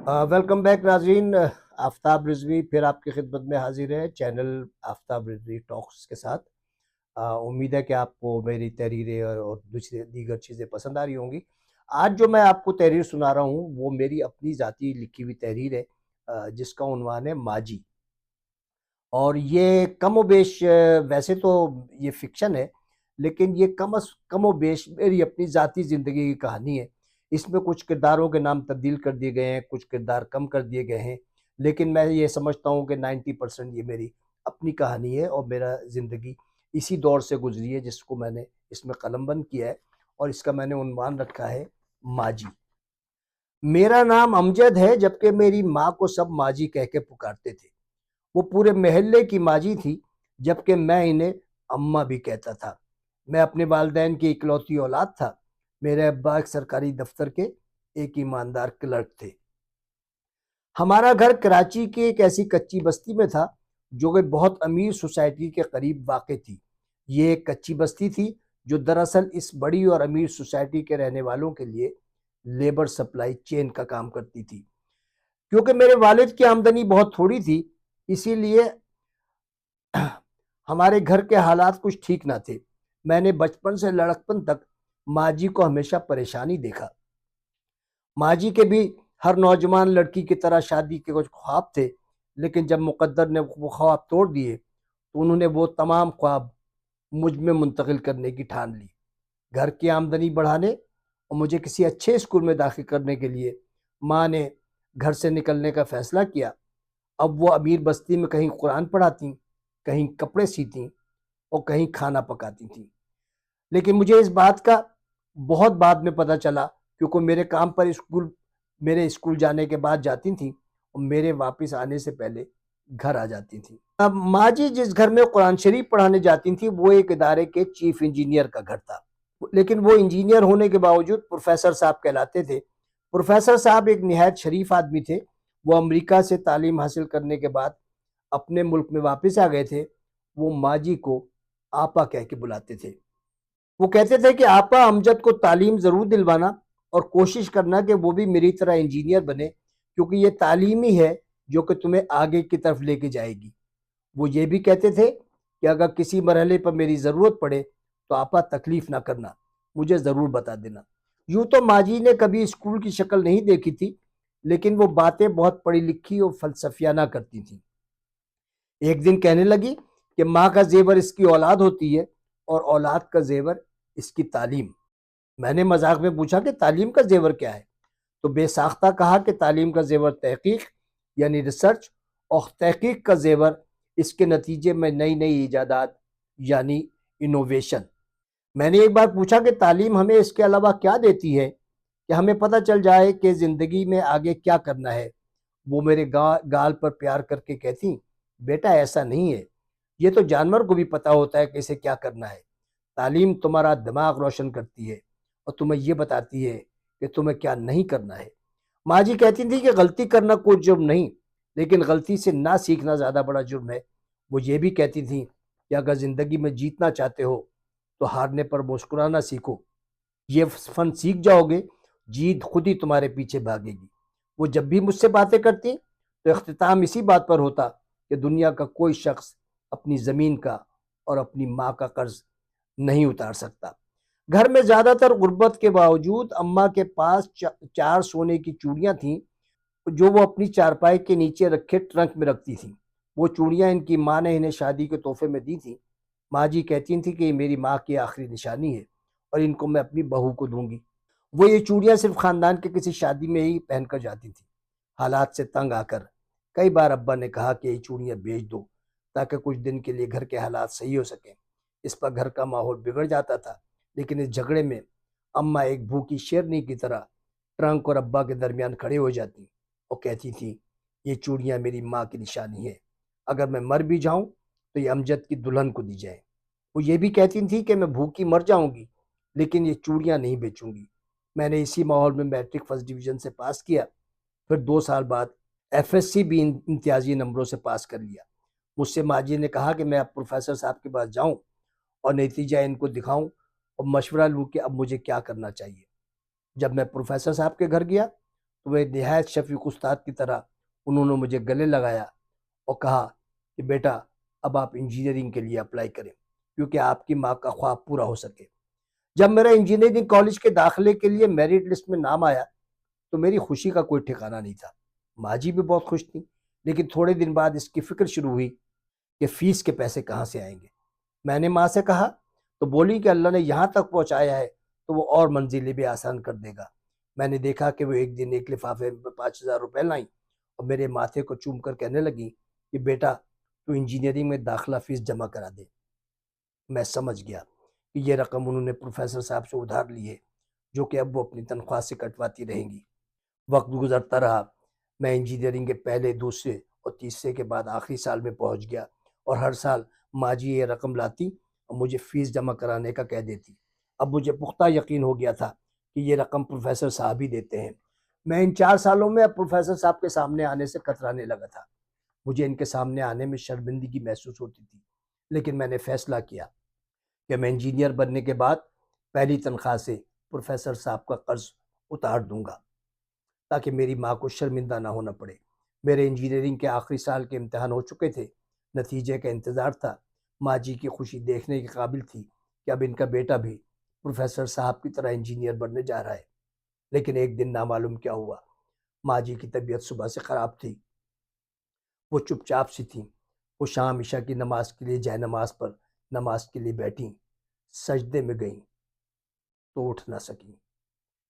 Welcome back नाजरीन। आफ्ताब रिजवी फिर आपकी खिदमत में हाजिर है चैनल आफ्ताब रिजवी टॉक्स के साथ। उम्मीद है कि आपको मेरी तहरीरें और दूसरी दीगर चीज़ें पसंद आ रही होंगी। आज जो मैं आपको तहरीर सुना रहा हूँ वो मेरी अपनी ज़ाती लिखी हुई तहरीर है, जिसका उन्वान है माजी। और ये कम व बेश वैसे तो ये फिक्शन है, लेकिन ये कम व बेश मेरी अपनी ज़ाती ज़िंदगी की कहानी है। इसमें कुछ किरदारों के नाम तब्दील कर दिए गए हैं, कुछ किरदार कम कर दिए गए हैं, लेकिन मैं ये समझता हूँ कि 90% ये मेरी अपनी कहानी है और मेरा ज़िंदगी इसी दौर से गुजरी है जिसको मैंने इसमें कलमबंद किया है। और इसका मैंने उन्वान रखा है माजी। मेरा नाम अमजद है, जबकि मेरी माँ को सब माजी कह के पुकारते थे। वो पूरे मोहल्ले की माजी थी, जबकि मैं इन्हें अम्मा भी कहता था। मैं अपने वालिदैन की इकलौती औलाद था। मेरे अब्बा एक सरकारी दफ्तर के एक ईमानदार क्लर्क थे। हमारा घर कराची की एक ऐसी कच्ची बस्ती में था जो कि बहुत अमीर सोसाइटी के करीब वाक़ थी। ये एक कच्ची बस्ती थी जो दरअसल इस बड़ी और अमीर सोसाइटी के रहने वालों के लिए लेबर सप्लाई चेन का काम करती थी। क्योंकि मेरे वालिद की आमदनी बहुत थोड़ी थी, इसीलिए हमारे घर के हालात कुछ ठीक ना थे। मैंने बचपन से लड़कपन तक माँ जी को हमेशा परेशानी देखा। माँ जी के भी हर नौजवान लड़की की तरह शादी के कुछ ख्वाब थे, लेकिन जब मुकद्दर ने वो ख्वाब तोड़ दिए तो उन्होंने वो तमाम ख्वाब मुझ में मुंतकिल करने की ठान ली। घर की आमदनी बढ़ाने और मुझे किसी अच्छे स्कूल में दाखिल करने के लिए माँ ने घर से निकलने का फैसला किया। अब वो अमीर बस्ती में कहीं कुरान पढ़ाती, कहीं कपड़े सीती और कहीं खाना पकाती थी। लेकिन मुझे इस बात का बहुत बाद में पता चला, क्योंकि मेरे स्कूल जाने के बाद जाती थी और मेरे वापस आने से पहले घर आ जाती थी। अब माँ जी जिस घर में कुरान शरीफ पढ़ाने जाती थी वो एक इदारे के चीफ इंजीनियर का घर था, लेकिन वो इंजीनियर होने के बावजूद प्रोफेसर साहब कहलाते थे। प्रोफेसर साहब एक निहायत शरीफ आदमी थे। वो अमेरिका से तालीम हासिल करने के बाद अपने मुल्क में वापस आ गए थे। वो माँ जी को आपा कह के बुलाते थे। वो कहते थे कि आपा, अमजद को तालीम ज़रूर दिलवाना और कोशिश करना कि वो भी मेरी तरह इंजीनियर बने, क्योंकि ये तालीम ही है जो कि तुम्हें आगे की तरफ लेके जाएगी। वो ये भी कहते थे कि अगर किसी मरहले पर मेरी ज़रूरत पड़े तो आपा तकलीफ़ ना करना, मुझे ज़रूर बता देना। यूँ तो माजी ने कभी स्कूल की शक्ल नहीं देखी थी, लेकिन वो बातें बहुत पढ़ी लिखी और फलसफियाना करती थी। एक दिन कहने लगी कि माँ का जेवर इसकी औलाद होती है और औलाद का जेवर इसकी तालीम। मैंने मजाक में पूछा कि तालीम का जेवर क्या है? तो बेसाख्ता कहा कि तालीम का जेवर तहकीक यानी रिसर्च, और तहकीक का जेवर इसके नतीजे में नई नई ईजादात यानी इनोवेशन। मैंने एक बार पूछा कि तालीम हमें इसके अलावा क्या देती है कि हमें पता चल जाए कि ज़िंदगी में आगे क्या करना है। वो मेरे गाल पर प्यार करके कहती, बेटा ऐसा नहीं है, ये तो जानवर को भी पता होता है कि इसे क्या करना है। तालीम तुम्हारा दिमाग रोशन करती है और तुम्हें ये बताती है कि तुम्हें क्या नहीं करना है। माँ जी कहती थी कि गलती करना कोई जुर्म नहीं, लेकिन गलती से ना सीखना ज़्यादा बड़ा जुर्म है। वो ये भी कहती थी कि अगर ज़िंदगी में जीतना चाहते हो तो हारने पर मुस्कुराना सीखो। ये फन सीख जाओगे, जीत खुद ही तुम्हारे पीछे भागेगी। वो जब भी मुझसे बातें करती तो इख्तिताम इसी बात पर होता कि दुनिया का कोई शख्स अपनी ज़मीन का और अपनी माँ का कर्ज नहीं उतार सकता। घर में ज़्यादातर गुर्बत के बावजूद अम्मा के पास चार सोने की चूड़ियाँ थीं, जो वो अपनी चारपाई के नीचे रखे ट्रंक में रखती थी। वो चूड़ियाँ इनकी माँ ने इन्हें शादी के तोहफे में दी थी। माँ जी कहती थी कि ये मेरी माँ की आखिरी निशानी है और इनको मैं अपनी बहू को दूंगी। वो ये चूड़ियाँ सिर्फ खानदान के किसी शादी में ही पहनकर जाती थी। हालात से तंग आकर कई बार अब्बा ने कहा कि ये चूड़ियाँ बेच दो ताकि कुछ दिन के लिए घर के हालात सही हो सकें। इस पर घर का माहौल बिगड़ जाता था, लेकिन इस झगड़े में अम्मा एक भूखी शेरनी की तरह ट्रंक और अब्बा के दरमियान खड़े हो जाती और कहती थी, ये चूड़ियाँ मेरी माँ की निशानी है, अगर मैं मर भी जाऊं तो ये अमजद की दुल्हन को दी जाए। वो ये भी कहती थी कि मैं भूखी मर जाऊंगी, लेकिन ये चूड़ियाँ नहीं बेचूंगी। मैंने इसी माहौल में मैट्रिक फर्स्ट डिवीजन से पास किया। फिर 2 साल बाद एफएससी भी इम्तियाजी नंबरों से पास कर लिया। मुझसे माजी ने कहा कि मैं अब प्रोफेसर साहब के पास जाऊं और नतीजा इनको दिखाऊं और मशवरा लूं कि अब मुझे क्या करना चाहिए। जब मैं प्रोफेसर साहब के घर गया تو وہ نہایت شفیق استاد کی طرح انہوں نے مجھے گلے لگایا اور کہا کہ بیٹا اب آپ انجینئرنگ کے لیے اپلائی کریں کیونکہ آپ کی ماں کا خواب پورا ہو سکے۔ جب میرا انجینئرنگ کالج کے داخلے کے لیے میرٹ لسٹ میں نام آیا تو میری خوشی کا کوئی ٹھکانہ نہیں تھا۔ ماں جی بھی بہت خوش تھی، لیکن تھوڑے دن بعد اس کی فکر شروع ہوئی کہ فیس کے پیسے کہاں سے آئیں گے۔ میں نے ماں سے کہا تو بولی کہ اللہ نے یہاں تک پہنچایا ہے تو وہ اور منزلیں بھی آسان کر دے گا۔ میں نے دیکھا کہ وہ ایک دن ایک لفافے میں 5,000 روپے لائیں اور میرے ماتھے کو چوم کر کہنے لگی کہ بیٹا تو انجینئرنگ میں داخلہ فیس جمع کرا دے۔ میں سمجھ گیا کہ یہ رقم انہوں نے پروفیسر صاحب سے ادھار لی ہے جو کہ اب وہ اپنی تنخواہ سے کٹواتی رہیں گی۔ وقت گزرتا رہا، میں انجینئرنگ کے پہلے، دوسرے اور تیسرے کے بعد آخری سال میں پہنچ گیا اور ہر سال ماں جی یہ رقم لاتی اور مجھے فیس جمع کرانے کا کہہ دیتی۔ اب مجھے پختہ یقین ہو گیا تھا کہ یہ رقم پروفیسر صاحب ہی دیتے ہیں۔ میں ان 4 سالوں میں اب پروفیسر صاحب کے سامنے آنے سے کترانے لگا تھا۔ مجھے ان کے سامنے آنے میں شرمندگی محسوس ہوتی تھی، لیکن میں نے فیصلہ کیا کہ میں انجینئر بننے کے بعد پہلی تنخواہ سے پروفیسر صاحب کا قرض اتار دوں گا تاکہ میری ماں کو شرمندہ نہ ہونا پڑے۔ میرے انجینئرنگ کے آخری سال کے امتحان ہو چکے تھے، نتیجے کا انتظار تھا۔ ماں جی کی خوشی دیکھنے کے قابل تھی کہ اب ان کا بیٹا بھی پروفیسر صاحب کی طرح انجینئر بننے جا رہا ہے۔ لیکن ایک دن نامعلوم کیا ہوا، ماں جی کی طبیعت صبح سے خراب تھی۔ وہ چپ چاپ سی تھیں۔ وہ شام عشاء کی نماز کے لیے جائے نماز پر نماز کے لیے بیٹھیں، سجدے میں گئیں تو اٹھ نہ سکیں۔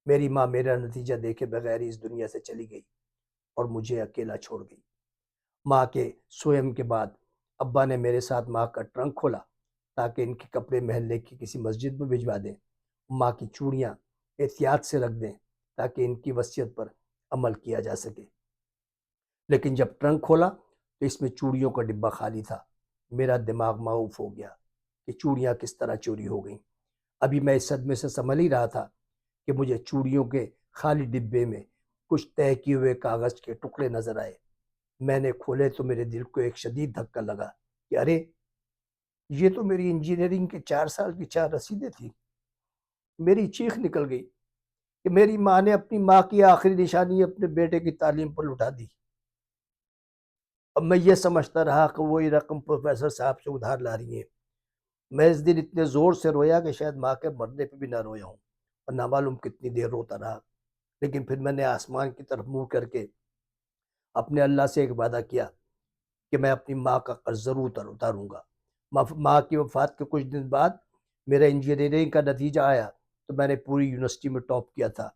میری ماں میرا نتیجہ دیکھے بغیر ہی اس دنیا سے چلی گئی اور مجھے اکیلا چھوڑ گئی۔ ماں کے سوئم کے بعد ابا نے میرے ساتھ ماں کا ٹرنک کھولا تاکہ ان کے کپڑے محلے کی کسی مسجد میں بھجوا دیں، ماں کی چوڑیاں احتیاط سے رکھ دیں تاکہ ان کی وصیت پر عمل کیا جا سکے۔ لیکن جب ٹرنک کھولا تو اس میں چوڑیوں کا ڈبہ خالی تھا۔ میرا دماغ معوف ہو گیا کہ چوڑیاں کس طرح چوری ہو گئیں۔ ابھی میں اس صدمے سے سنبھل ہی رہا تھا کہ مجھے چوڑیوں کے خالی ڈبے میں کچھ طے کیے ہوئے کاغذ کے ٹکڑے نظر آئے۔ میں نے کھولے تو میرے دل کو ایک شدید دھکا لگا کہ ارے یہ تو میری انجینئرنگ کے 4 سال کی 4 رسیدیں تھیں۔ میری چیخ نکل گئی کہ میری ماں نے اپنی ماں کی آخری نشانی اپنے بیٹے کی تعلیم پر لٹا دی۔ اب میں یہ سمجھتا رہا کہ وہ یہ رقم پروفیسر صاحب سے ادھار لا رہی ہیں۔ میں اس دن اتنے زور سے رویا کہ شاید ماں کے مرنے پہ بھی نہ رویا ہوں، اور نامعلوم کتنی دیر روتا رہا۔ لیکن پھر میں نے آسمان کی طرف منہ کر کے اپنے اللہ سے ایک وعدہ کیا کہ میں اپنی ماں کا قرض ضرور اتاروں گا۔ ماں کی وفات کے کچھ دن بعد میرا انجینئرنگ کا نتیجہ آیا تو میں نے پوری یونیورسٹی میں ٹاپ کیا تھا۔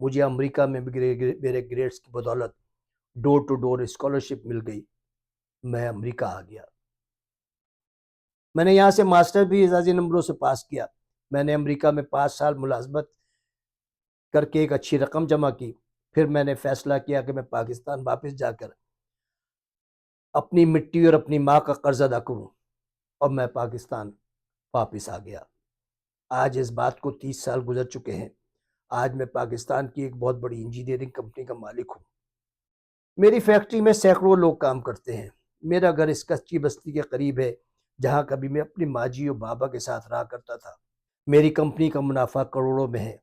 مجھے امریکہ میں میرے گریڈز کی بدولت ڈور ٹو ڈور اسکالرشپ مل گئی۔ میں امریکہ آ گیا۔ میں نے یہاں سے ماسٹر بھی اعزازی نمبروں سے پاس کیا۔ میں نے امریکہ میں 5 سال ملازمت کر کے ایک اچھی رقم جمع کی۔ پھر میں نے فیصلہ کیا کہ میں پاکستان واپس جا کر اپنی مٹی اور اپنی ماں کا قرض ادا کروں، اور میں پاکستان واپس آ گیا۔ آج اس بات کو 30 سال گزر چکے ہیں۔ آج میں پاکستان کی ایک بہت بڑی انجینئرنگ کمپنی کا مالک ہوں۔ میری فیکٹری میں سینکڑوں لوگ کام کرتے ہیں۔ میرا گھر اس کچی بستی کے قریب ہے جہاں کبھی میں اپنی ماں جی اور بابا کے ساتھ رہا کرتا تھا۔ میری کمپنی کا منافع کروڑوں میں ہے۔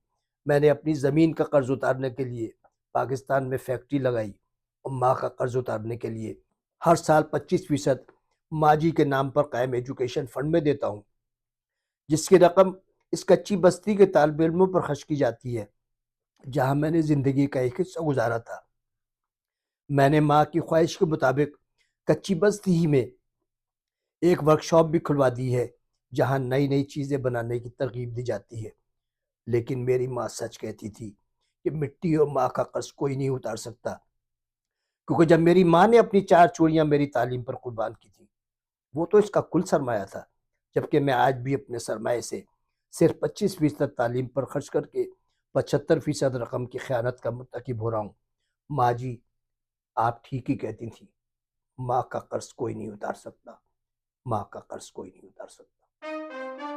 میں نے اپنی زمین کا قرض اتارنے کے لیے پاکستان میں فیکٹری لگائی اور ماں کا قرض اتارنے کے لیے ہر سال 25% ماں جی کے نام پر قائم ایجوکیشن فنڈ میں دیتا ہوں، جس کی رقم اس کچی بستی کے طالب علموں پر خرچ کی جاتی ہے جہاں میں نے زندگی کا ایک حصہ گزارا تھا۔ میں نے ماں کی خواہش کے مطابق کچی بستی ہی میں ایک ورکشاپ بھی کھلوا دی ہے جہاں نئی نئی چیزیں بنانے کی ترغیب دی جاتی ہے۔ لیکن میری ماں سچ کہتی تھی کہ مٹی اور ماں کا قرض کوئی نہیں اتار سکتا، کیونکہ جب میری ماں نے اپنی 4 چوڑیاں میری تعلیم پر قربان کی تھیں وہ تو اس کا کل سرمایہ تھا، جبکہ میں آج بھی اپنے سرمایہ سے صرف 25% تعلیم پر خرچ کر کے 75% رقم کی خیانت کا مرتکب ہو رہا ہوں۔ ماں جی آپ ٹھیک ہی کہتی تھیں، ماں کا قرض کوئی نہیں اتار سکتا، ماں کا قرض کوئی نہیں اتار سکتا۔